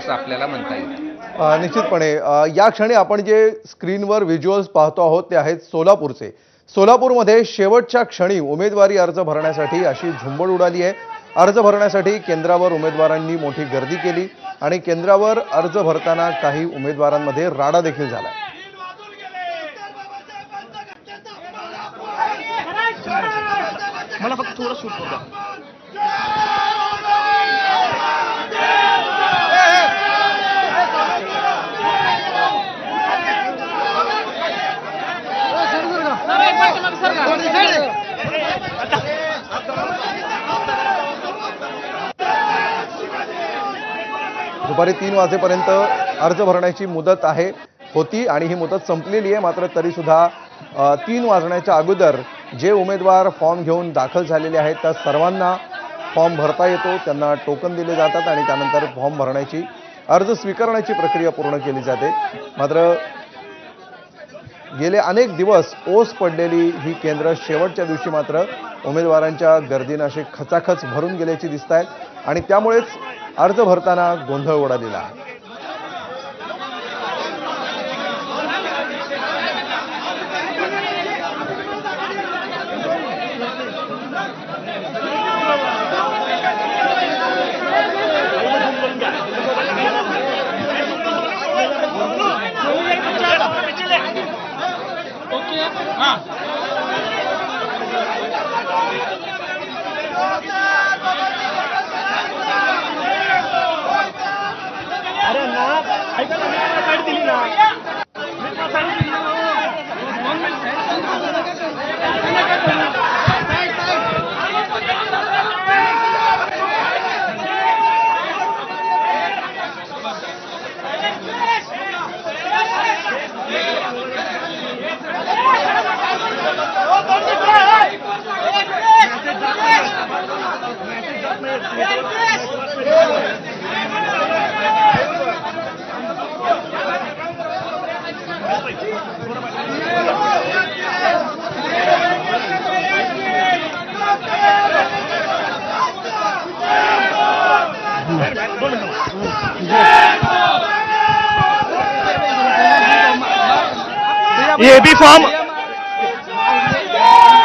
असं आपल्याला म्हणता येईल। निश्चितपणे या क्षणी आपण जे स्क्रीनवर व्हिज्युअल्स पाहतो आहोत ते आहेत सोलापूरचे। सोलापूरमध्ये शेवटच्या क्षणी उमेदवारी अर्ज भरण्यासाठी अशी झुंबड उडाली आहे। अर्ज भरण्यासाठी केंद्रावर उमेदवारांनी मोठी गर्दी केली आणि केंद्रावर अर्ज भरताना काही उमेदवारांमध्ये राडा देखील झाला। मला फक्त थोडं सूट होतं। दुपारी 3 वाजेपर्यंत अर्ज भरण्याची मुदत होती आणि ही मुदत संपलेली आहे। मात्र तरी सुद्धा 3 वाजण्याच्या अगोदर जे उमेदवार फॉर्म घेऊन दाखल झालेले आहेत त्या सर्वांना फॉर्म भरता येतो, त्यांना टोकन दिले जातात आणि त्यानंतर फॉर्म भरण्याची अर्ज स्वीकारण्याची प्रक्रिया पूर्ण केली जाते। मात्र गेले अनेक दिवस ओस पडलेली ही केंद्र शेवटच्या दिवशी मात्र उमेदवारांच्या गर्दीने असे खचाखच भरून गेल्याची दिसतात आणि त्यामुळेच अर्ज भरताना गोंधळ उडालेला आहे। अरे ना ऐका ना, मी साईड दिली ना,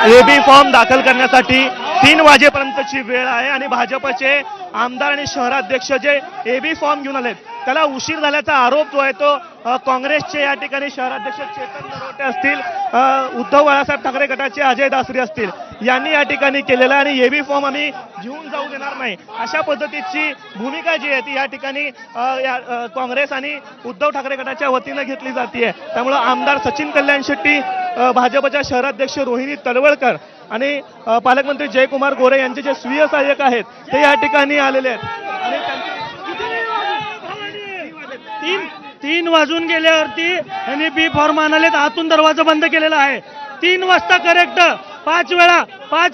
एबी फॉर्म दाखल करण्यासाठी 3 वाजेपर्यंतची वेळ आहे आणि भाजपचे आमदार आणि शहराध्यक्ष जे एबी फॉर्म घेऊन आलेत त्याला उशीर झाल्याचा आरोप जो आहे तो काँग्रेसचे या ठिकाणी शहराध्यक्ष चेतन नरोटे असतील, उद्धव बाळासाहेब ठाकरे गटाचे अजय दासरी असतील यांनी या ठिकाणी केलेला आहे आणि एबी फॉर्म आम्ही घेऊन जाऊ देणार नाही अशा पद्धतीची भूमिका जी आहे ती या ठिकाणी काँग्रेस आणि उद्धव ठाकरे गटाच्या वतीनं घेतली जाते। त्यामुळे आमदार सचिन कल्याण शेट्टी, भाजपच्या शहराध्यक्ष रोहिणी तडवळकर आणि पालकमंत्री जयकुमार गोरे यांचे जे स्वीय सहाय्यक आहेत ते या ठिकाणी आलेले आहेत आणि 3 वाजून गेल्यावरती यांनी बी फॉर्म आणालेत, आतून दरवाजा बंद केलेला आहे। 3 वाजता करेक्ट 5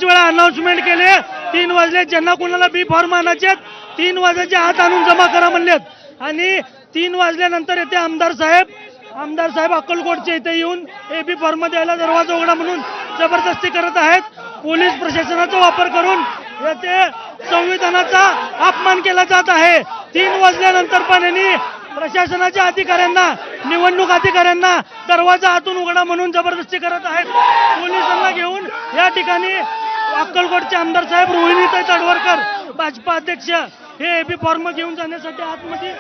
वेळा अनाउन्समेंट केले। 3 वाजले, ज्यांना कुणाला बी फॉर्म आणायचे 3 वाजायचे आत आणून जमा करा म्हणलेत आणि 3 वाजल्यानंतर येते आमदार साहेब अक्कलकोटचे इथे येऊन एबी फॉर्म द्यायला दरवाजा उघडा म्हणून जबरदस्ती करत आहेत। पोलीस प्रशासनाचा वापर करून येथे संविधानाचा अपमान केला जात आहे। 3 वाजल्यानंतर पण यांनी प्रशासनाच्या अधिकाऱ्यांना, निवडणूक अधिकाऱ्यांना दरवाजा आतून उघडा म्हणून जबरदस्ती करत आहेत। पोलिसांना घेऊन या ठिकाणी अक्कलकोटचे आमदार साहेब रोहिणीताई तडवळकर भाजपा अध्यक्ष हे एबी फॉर्म घेऊन जाण्यासाठी आतमध्ये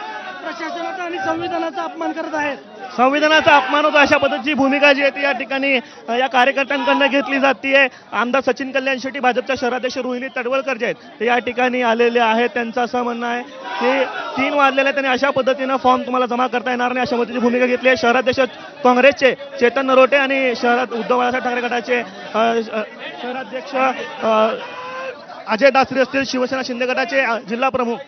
प्रशासनाचा आणि संविधानाचा अपमान करत आहेत। संविधानाचा अपमान होतो अशा पद्धतीची भूमिका जी आहे ती या ठिकाणी या कार्यकर्त्यांकडून घेतली जाते। आमदार सचिन कल्याण शेट्टी, भाजपच्या शहराध्यक्ष रोहिणी तडवळकर जे आहेत ते या ठिकाणी आलेले आहेत। त्यांचं असं म्हणणं आहे की 3 वाजलेले त्यांनी अशा पद्धतीनं फॉर्म तुम्हाला जमा करता येणार नाही अशा पद्धतीची भूमिका घेतली आहे। शहराध्यक्ष काँग्रेसचे चेतन नरोटे आणि शहरात उद्धव बाळासाहेब ठाकरे गटाचे शहराध्यक्ष अजय दासरी असतील, शिवसेना शिंदे गटाचे जिल्हा प्रमुख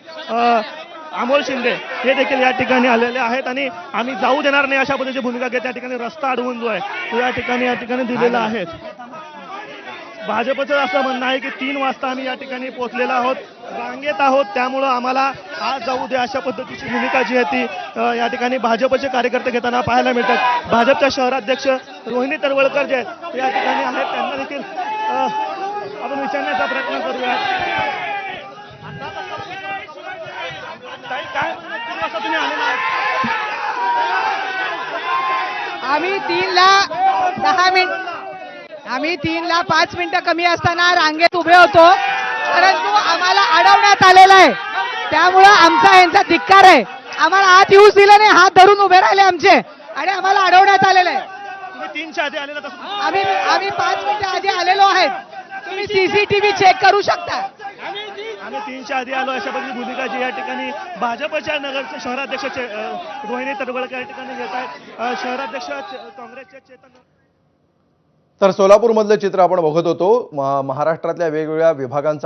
अमोल शिंदे हे देखील या ठिकाणी आलेले आहेत आणि आम्ही जाऊ देणार नाही अशा पद्धतीची भूमिका घेत या ठिकाणी रस्ता अडवून जो आहे तो या ठिकाणी दिलेला आहे। भाजपचं असं म्हणणं आहे की 3 वाजता आम्ही या ठिकाणी पोहोचलेलो आहोत, रांगेत आहोत, त्यामुळं आम्हाला आज जाऊ दे अशा पद्धतीची भूमिका जी आहे ती या ठिकाणी भाजपचे कार्यकर्ते घेताना पाहायला मिळतात। भाजपच्या शहराध्यक्ष रोहिणी तडवळकर जे आहेत ते या ठिकाणी आहेत, त्यांना देखील आपण विचारण्याचा प्रयत्न करूया। काय वाजता तुम्ही आलेला आहात? आम्ही 3ला 5 मिनिटं कमी असताना रांगेत उभे होतो, परंतु आम्हाला अडवण्यात आलेलं आहे. त्यामुळं आमचा यांचा धिक्कार आहे. आम्हाला आत येऊच दिलं नाही, हात धरून उभे राहिले आमचे आणि आम्हाला अडवण्यात आलेलं आहे. तुम्ही 3च्या आधी आलेला तसं आम्ही 5 मिनिटं आधी आलेलो आहेत. तुम्ही सीसीटीव्ही चेक करू शकता. आम्ही 3च्या आधी आलो अशा पद्धतीची भूमिका जी या ठिकाणी भाजपच्या नगरचे शहराध्यक्ष रोहिणी तडवळकर या ठिकाणी घेत आहेत. शहराध्यक्ष काँग्रेसचे चेतन. तर सोलापूरमधलं चित्र आपण बघत होतो. महाराष्ट्रातल्या वेगवेगळ्या विभागांचा